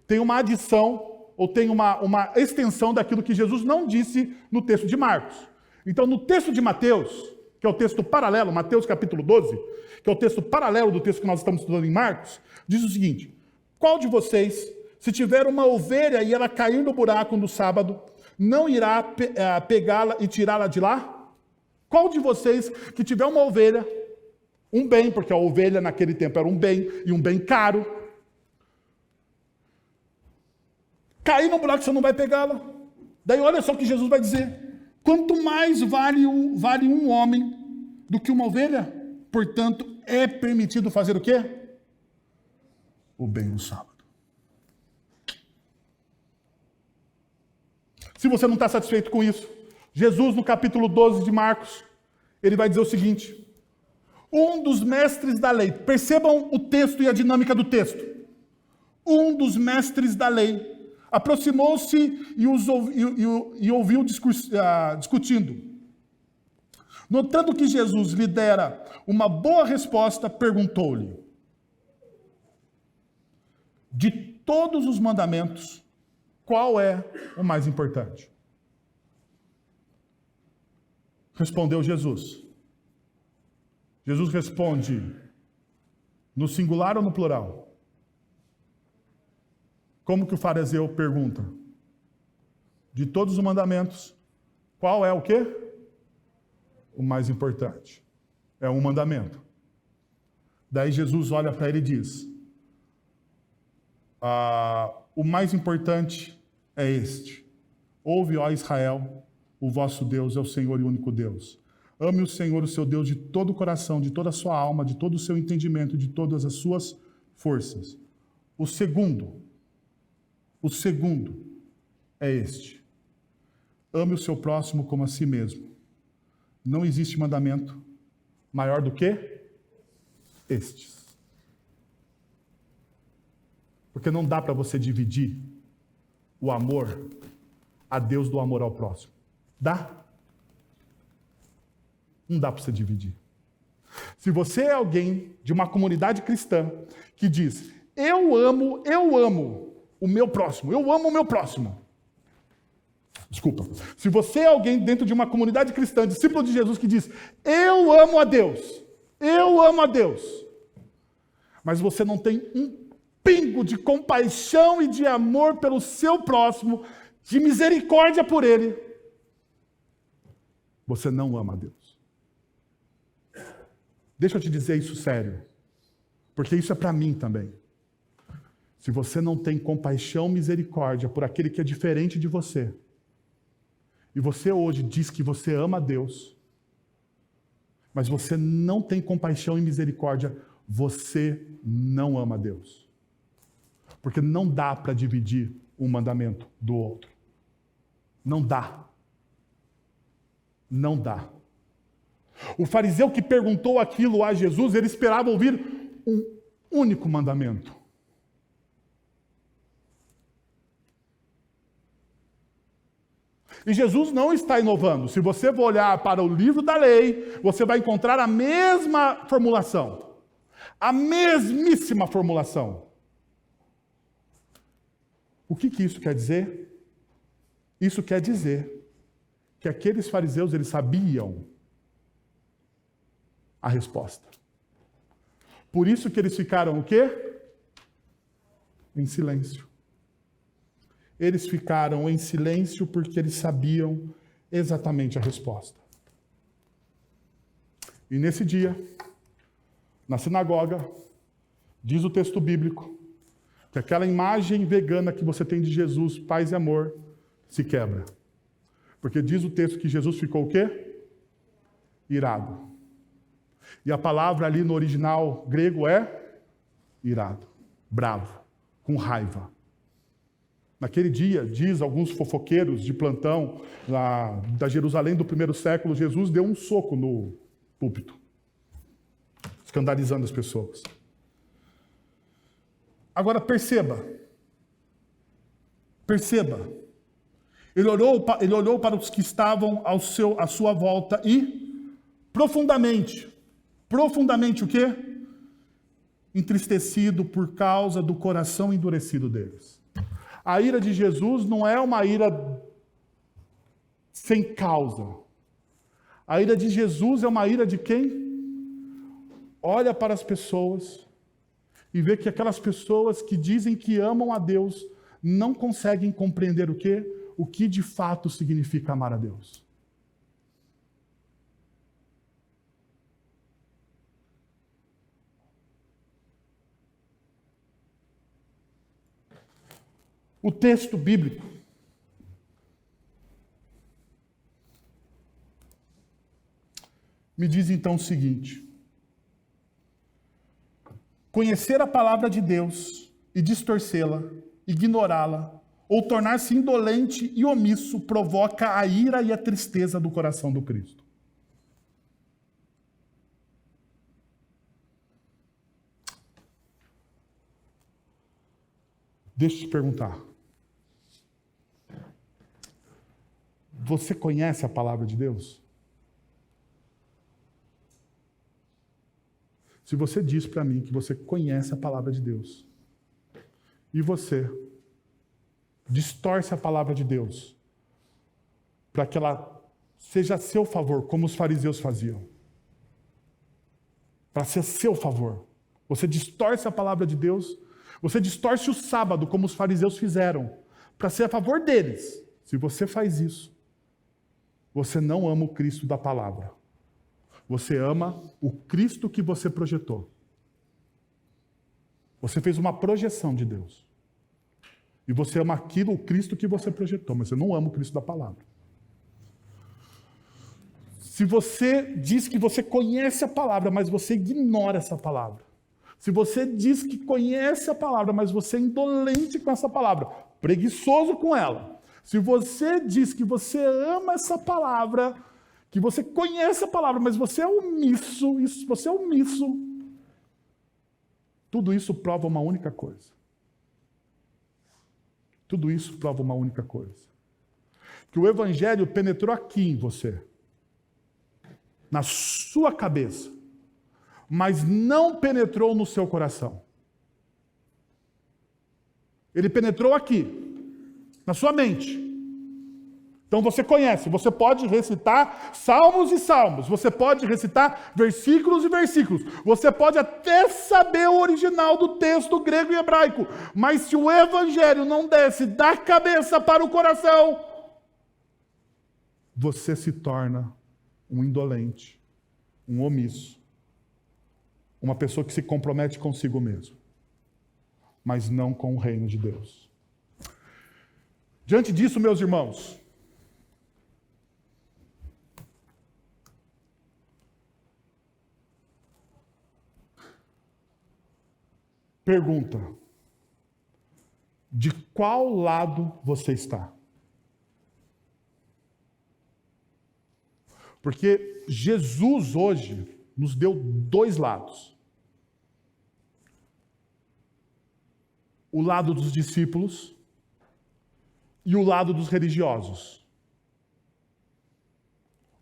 tem uma adição ou tem uma extensão daquilo que Jesus não disse no texto de Marcos. Então, no texto de Mateus, que é o texto paralelo, Mateus capítulo 12, que é o texto paralelo do texto que nós estamos estudando em Marcos, diz o seguinte: qual de vocês, se tiver uma ovelha e ela cair no buraco no sábado, não irá pegá-la e tirá-la de lá? Qual de vocês que tiver uma ovelha, um bem, porque a ovelha naquele tempo era um bem, e um bem caro, cair no buraco, você não vai pegá-la? Daí olha só o que Jesus vai dizer: quanto mais vale um homem do que uma ovelha? Portanto, é permitido fazer o quê? O bem no sábado. Se você não está satisfeito com isso, Jesus, no capítulo 12 de Marcos, ele vai dizer o seguinte: um dos mestres da lei, percebam o texto e a dinâmica do texto. Um dos mestres da lei aproximou-se e ouviu discutindo. Notando que Jesus lhe dera uma boa resposta, perguntou-lhe: de todos os mandamentos, qual é o mais importante? Respondeu Jesus. Jesus responde no singular ou no plural? Como que o fariseu pergunta? De todos os mandamentos, qual é o quê? O mais importante. É um mandamento. Daí Jesus olha para ele e diz: o mais importante é este: ouve, ó Israel, o vosso Deus é o Senhor e único Deus. Ame o Senhor, o seu Deus, de todo o coração, de toda a sua alma, de todo o seu entendimento, de todas as suas forças. O segundo é este: ame o seu próximo como a si mesmo. Não existe mandamento maior do que estes. Porque não dá para você dividir o amor a Deus do amor ao próximo. Dá? Não dá para você dividir. Se você é alguém de uma comunidade cristã que diz: eu amo o meu próximo, eu amo o meu próximo. Desculpa. Se você é alguém dentro de uma comunidade cristã, discípulo de Jesus, que diz: eu amo a Deus, mas você não tem um pingo de compaixão e de amor pelo seu próximo, de misericórdia por ele, você não ama a Deus. Deixa eu te dizer isso sério, porque isso é para mim também. Se você não tem compaixão e misericórdia por aquele que é diferente de você, e você hoje diz que você ama a Deus, mas você não tem compaixão e misericórdia, você não ama a Deus. Porque não dá para dividir um mandamento do outro. Não dá. Não dá. O fariseu que perguntou aquilo a Jesus, ele esperava ouvir um único mandamento. E Jesus não está inovando. Se você for olhar para o livro da lei, você vai encontrar a mesma formulação. A mesmíssima formulação. O que isso quer dizer? Isso quer dizer que aqueles fariseus, eles sabiam a resposta. Por isso que eles ficaram o quê? Em silêncio. Eles ficaram em silêncio porque eles sabiam exatamente a resposta. E nesse dia, na sinagoga, diz o texto bíblico, que aquela imagem vegana que você tem de Jesus, paz e amor, se quebra. Porque diz o texto que Jesus ficou o quê? Irado. E a palavra ali no original grego é irado, bravo, com raiva. Naquele dia, diz alguns fofoqueiros de plantão lá da Jerusalém do primeiro século, Jesus deu um soco no púlpito, escandalizando as pessoas. Agora perceba. Ele olhou para os que estavam à sua volta e profundamente o quê? Entristecido por causa do coração endurecido deles. A ira de Jesus não é uma ira sem causa. A ira de Jesus é uma ira de quem olha para as pessoas e vê que aquelas pessoas que dizem que amam a Deus não conseguem compreender o quê? O que de fato significa amar a Deus. O texto bíblico me diz então o seguinte: conhecer a palavra de Deus e distorcê-la, ignorá-la, ou tornar-se indolente e omisso provoca a ira e a tristeza do coração do Cristo. Deixa eu te perguntar. Você conhece a palavra de Deus? Se você diz para mim que você conhece a palavra de Deus, e você distorce a palavra de Deus para que ela seja a seu favor, como os fariseus faziam, para ser a seu favor, você distorce a palavra de Deus, você distorce o sábado, como os fariseus fizeram, para ser a favor deles. Se você faz isso, você não ama o Cristo da palavra. Você ama o Cristo que você projetou. Você fez uma projeção de Deus. E você ama aquilo, o Cristo que você projetou, mas você não ama o Cristo da palavra. Se você diz que você conhece a palavra, mas você ignora essa palavra. Se você diz que conhece a palavra, mas você é indolente com essa palavra, preguiçoso com ela. Se você diz que você ama essa palavra, que você conhece a palavra, mas você é omisso, tudo isso prova uma única coisa. Tudo isso prova uma única coisa. Que o Evangelho penetrou aqui em você, na sua cabeça, mas não penetrou no seu coração. Ele penetrou aqui, na sua mente. Então você conhece, você pode recitar salmos e salmos, você pode recitar versículos e versículos, você pode até saber o original do texto grego e hebraico, mas se o Evangelho não desce da cabeça para o coração, você se torna um indolente, um omisso, uma pessoa que se compromete consigo mesmo, mas não com o reino de Deus. Diante disso, meus irmãos, pergunta: de qual lado você está? Porque Jesus hoje nos deu dois lados. O lado dos discípulos e o lado dos religiosos.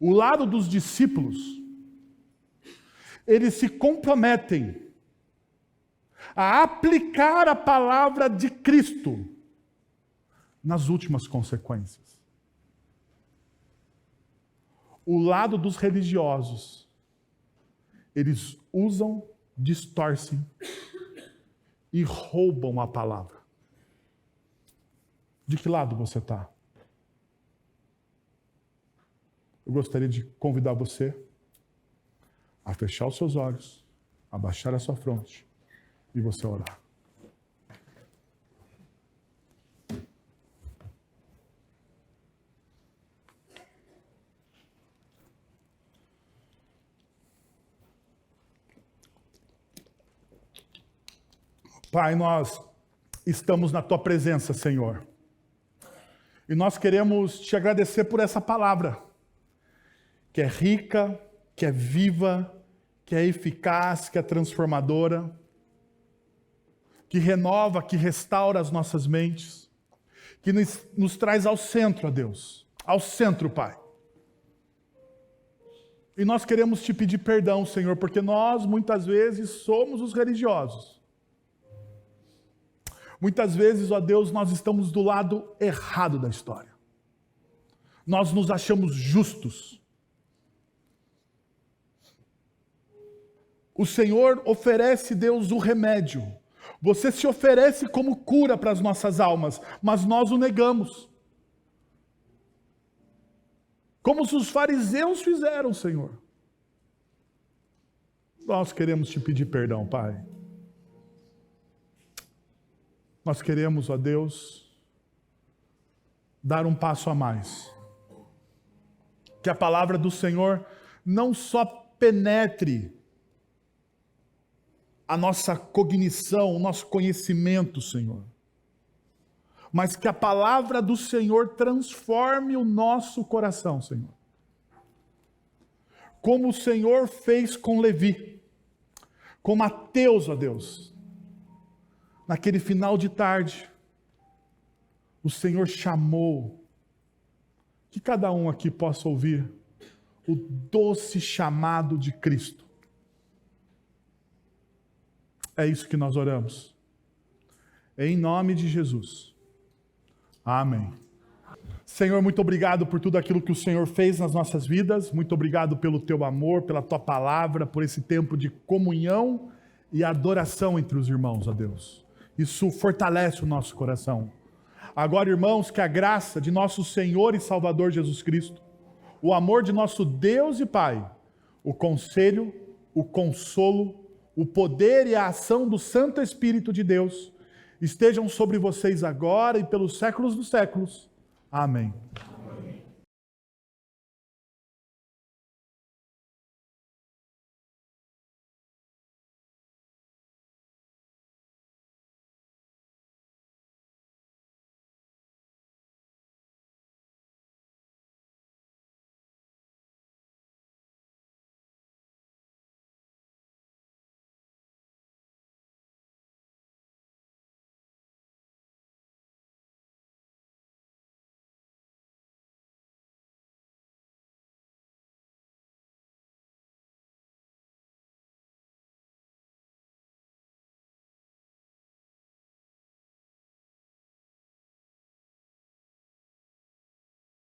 o lado dos discípulos, eles se comprometem a aplicar a palavra de Cristo nas últimas consequências. O lado dos religiosos, eles usam, distorcem e roubam a palavra. De que lado você está? Eu gostaria de convidar você a fechar os seus olhos, a baixar a sua fronte e você orar. Pai, nós estamos na Tua presença, Senhor. E nós queremos Te agradecer por essa palavra, que é rica, que é viva, que é eficaz, que é transformadora, que renova, que restaura as nossas mentes, que nos traz ao centro, ó Deus, ao centro, Pai. E nós queremos Te pedir perdão, Senhor, porque nós muitas vezes somos os religiosos. Muitas vezes, ó Deus, nós estamos do lado errado da história. Nós nos achamos justos. O Senhor oferece, Deus, o remédio. Você se oferece como cura para as nossas almas, mas nós o negamos. Como os fariseus fizeram, Senhor. Nós queremos Te pedir perdão, Pai. Nós queremos, ó Deus, dar um passo a mais. Que a palavra do Senhor não só penetre a nossa cognição, o nosso conhecimento, Senhor, mas que a palavra do Senhor transforme o nosso coração, Senhor. Como o Senhor fez com Levi, com Mateus, ó Deus. Naquele final de tarde, o Senhor chamou, que cada um aqui possa ouvir o doce chamado de Cristo. É isso que nós oramos. Em nome de Jesus. Amém. Senhor, muito obrigado por tudo aquilo que o Senhor fez nas nossas vidas. Muito obrigado pelo Teu amor, pela Tua palavra, por esse tempo de comunhão e adoração entre os irmãos, ó Deus. Isso fortalece o nosso coração. Agora, irmãos, que a graça de nosso Senhor e Salvador Jesus Cristo, o amor de nosso Deus e Pai, o conselho, o consolo, o poder e a ação do Santo Espírito de Deus estejam sobre vocês agora e pelos séculos dos séculos. Amém.